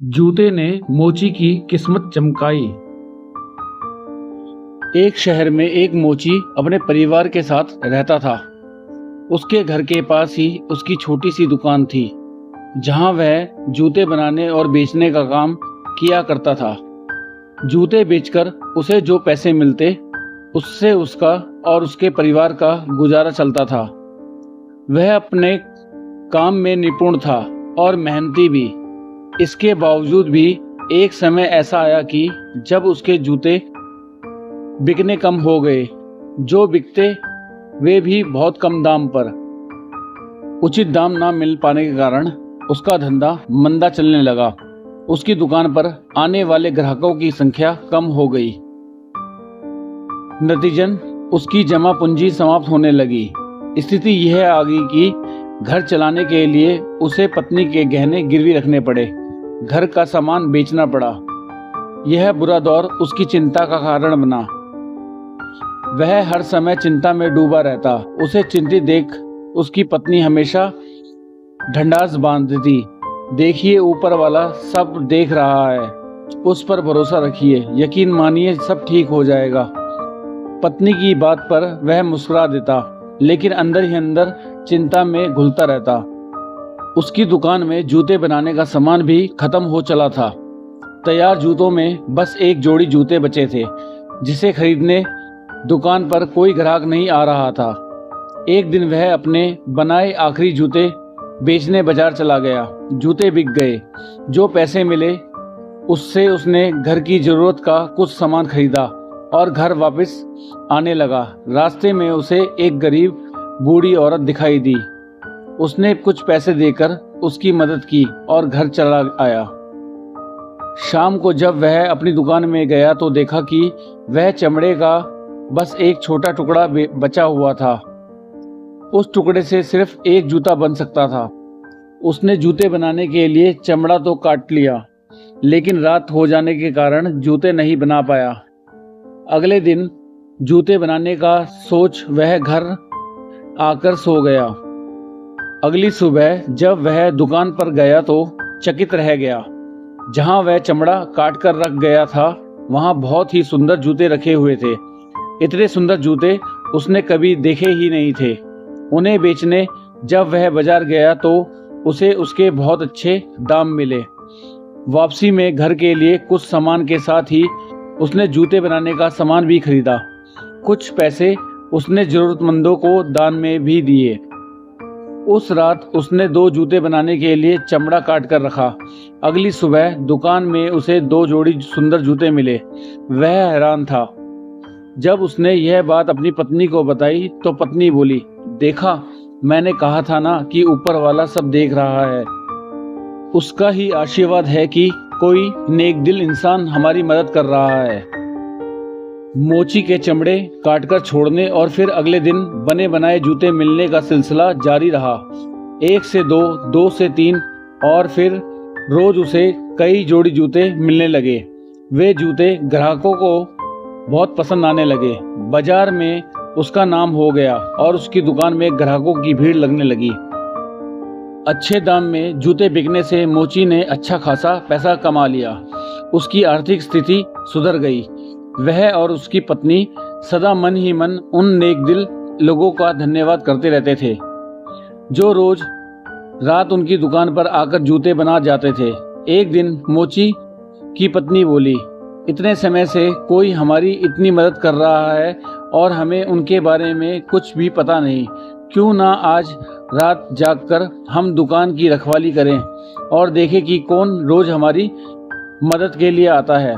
जूते ने मोची की किस्मत चमकाई। एक शहर में एक मोची अपने परिवार के साथ रहता था। उसके घर के पास ही उसकी छोटी सी दुकान थी, जहां वह जूते बनाने और बेचने का काम किया करता था। जूते बेचकर उसे जो पैसे मिलते, उससे उसका और उसके परिवार का गुजारा चलता था। वह अपने काम में निपुण था और मेहनती भी। इसके बावजूद भी एक समय ऐसा आया कि जब उसके जूते बिकने कम हो गए। जो बिकते वे भी बहुत कम दाम पर। उचित दाम ना मिल पाने के कारण उसका धंधा मंदा चलने लगा। उसकी दुकान पर आने वाले ग्राहकों की संख्या कम हो गई। नतीजन उसकी जमा पूंजी समाप्त होने लगी। स्थिति यह आ गई कि घर चलाने के लिए उसे पत्नी के गहने गिरवी रखने पड़े। घर का सामान बेचना पड़ा। यह बुरा दौर उसकी चिंता का कारण बना। वह हर समय चिंता में डूबा रहता। उसे चिंतित देख उसकी पत्नी हमेशा ढंढास बांधती। देखिए, ऊपर वाला सब देख रहा है, उस पर भरोसा रखिए, यकीन मानिए सब ठीक हो जाएगा। पत्नी की बात पर वह मुस्कुरा देता, लेकिन अंदर ही अंदर चिंता में घुलता रहता। उसकी दुकान में जूते बनाने का सामान भी खत्म हो चला था। तैयार जूतों में बस एक जोड़ी जूते बचे थे, जिसे खरीदने दुकान पर कोई ग्राहक नहीं आ रहा था। एक दिन वह अपने बनाए आखिरी जूते बेचने बाजार चला गया। जूते बिक गए। जो पैसे मिले उससे उसने घर की जरूरत का कुछ सामान खरीदा और घर वापस आने लगा। रास्ते में उसे एक गरीब बूढ़ी औरत दिखाई दी। उसने कुछ पैसे देकर उसकी मदद की और घर चला आया। शाम को जब वह अपनी दुकान में गया तो देखा कि वह चमड़े का बस एक छोटा टुकड़ा बचा हुआ था। उस टुकड़े से सिर्फ एक जूता बन सकता था। उसने जूते बनाने के लिए चमड़ा तो काट लिया, लेकिन रात हो जाने के कारण जूते नहीं बना पाया। अगले दिन जूते बनाने का सोच वह घर आकर सो गया। अगली सुबह जब वह दुकान पर गया तो चकित रह गया। जहां वह चमड़ा काट कर रख गया था, वहां बहुत ही सुंदर जूते रखे हुए थे। इतने सुंदर जूते उसने कभी देखे ही नहीं थे। उन्हें बेचने जब वह बाजार गया तो उसे उसके बहुत अच्छे दाम मिले। वापसी में घर के लिए कुछ सामान के साथ ही उसने जूते बनाने का सामान भी खरीदा। कुछ पैसे उसने जरूरतमंदों को दान में भी दिए। उस रात उसने 2 जूते बनाने के लिए चमड़ा काट कर रखा। अगली सुबह दुकान में उसे 2 जोड़ी सुंदर जूते मिले। वह हैरान था। जब उसने यह बात अपनी पत्नी को बताई तो पत्नी बोली, देखा, मैंने कहा था ना कि ऊपर वाला सब देख रहा है। उसका ही आशीर्वाद है कि कोई नेक दिल इंसान हमारी मदद कर रहा है। मोची के चमड़े काटकर छोड़ने और फिर अगले दिन बने बनाए जूते मिलने का सिलसिला जारी रहा। 1 से 2, 2 से 3 और फिर रोज उसे कई जोड़ी जूते मिलने लगे। वे जूते ग्राहकों को बहुत पसंद आने लगे। बाजार में उसका नाम हो गया और उसकी दुकान में ग्राहकों की भीड़ लगने लगी। अच्छे दाम में जूते बिकने से मोची ने अच्छा खासा पैसा कमा लिया। उसकी आर्थिक स्थिति सुधर गई। वह और उसकी पत्नी सदा मन ही मन उन नेक दिल लोगों का धन्यवाद करते रहते थे, जो रोज रात उनकी दुकान पर आकर जूते बना जाते थे। एक दिन मोची की पत्नी बोली, इतने समय से कोई हमारी इतनी मदद कर रहा है और हमें उनके बारे में कुछ भी पता नहीं। क्यों ना आज रात जागकर हम दुकान की रखवाली करें और देखें कि कौन रोज हमारी मदद के लिए आता है।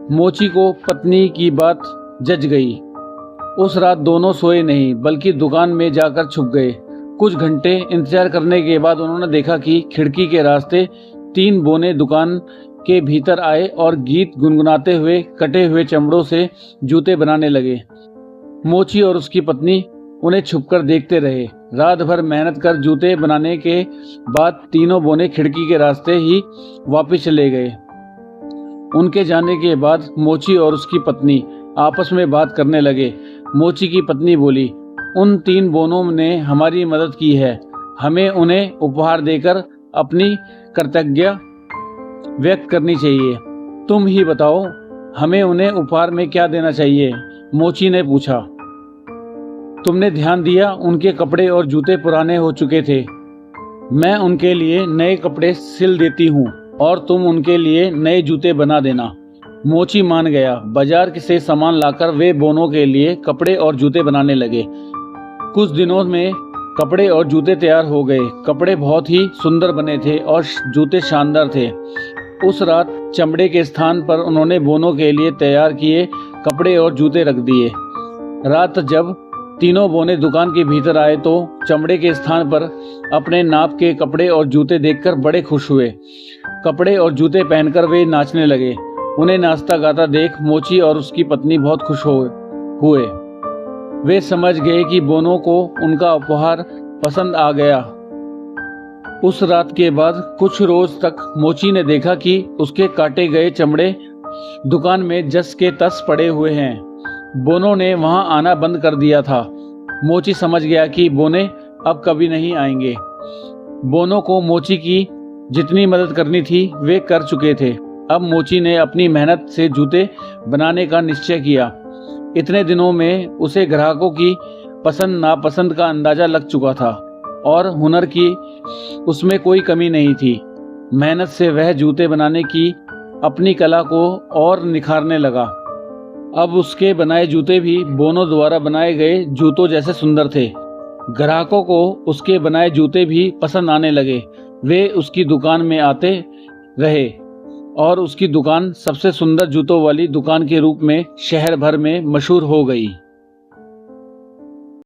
मोची को पत्नी की बात जच गई। उस रात दोनों सोए नहीं, बल्कि दुकान में जाकर छुप गए। कुछ घंटे इंतजार करने के बाद उन्होंने देखा कि खिड़की के रास्ते 3 बोने दुकान के भीतर आए और गीत गुनगुनाते हुए कटे हुए चमड़ों से जूते बनाने लगे। मोची और उसकी पत्नी उन्हें छुपकर देखते रहे। रात भर मेहनत कर जूते बनाने के बाद तीनों बोने खिड़की के रास्ते ही वापस चले गए। उनके जाने के बाद मोची और उसकी पत्नी आपस में बात करने लगे। मोची की पत्नी बोली, उन 3 बोनों ने हमारी मदद की है। हमें उन्हें उपहार देकर अपनी कृतज्ञता व्यक्त करनी चाहिए। तुम ही बताओ, हमें उन्हें उपहार में क्या देना चाहिए? मोची ने पूछा। तुमने ध्यान दिया, उनके कपड़े और जूते पुराने हो चुके थे। मैं उनके लिए नए कपड़े सिल देती हूँ और तुम उनके लिए नए जूते बना देना। मोची मान गया। बाजार से सामान लाकर वे दोनों के लिए कपड़े और जूते बनाने लगे। कुछ दिनों में कपड़े और जूते तैयार हो गए। कपड़े बहुत ही सुंदर बने थे और जूते शानदार थे। उस रात चमड़े के स्थान पर उन्होंने दोनों के लिए तैयार किए कपड़े और जूते रख दिए। रात जब तीनों बोने दुकान के भीतर आए तो चमड़े के स्थान पर अपने नाप के कपड़े और जूते देखकर बड़े खुश हुए। कपड़े और जूते पहनकर वे नाचने लगे। उन्हें नाचता गाता देख मोची और उसकी पत्नी बहुत खुश हुए। वे समझ गए कि बोनों को उनका उपहार पसंद आ गया। उस रात के बाद कुछ रोज तक मोची ने देखा कि उसके काटे गए चमड़े दुकान में जस के तस पड़े हुए हैं। बोनों ने वहां आना बंद कर दिया था। मोची समझ गया कि बोने अब कभी नहीं आएंगे। बोनों को मोची की जितनी मदद करनी थी वे कर चुके थे। अब मोची ने अपनी मेहनत से जूते बनाने का निश्चय किया। इतने दिनों में उसे ग्राहकों की पसंद नापसंद का अंदाजा लग चुका था और हुनर की उसमें कोई कमी नहीं थी। मेहनत से वह जूते बनाने की अपनी कला को और निखारने लगा। अब उसके बनाए जूते भी बोनों द्वारा बनाए गए जूतों जैसे सुंदर थे। ग्राहकों को उसके बनाए जूते भी पसंद आने लगे। वे उसकी दुकान में आते रहे और उसकी दुकान सबसे सुंदर जूतों वाली दुकान के रूप में शहर भर में मशहूर हो गई।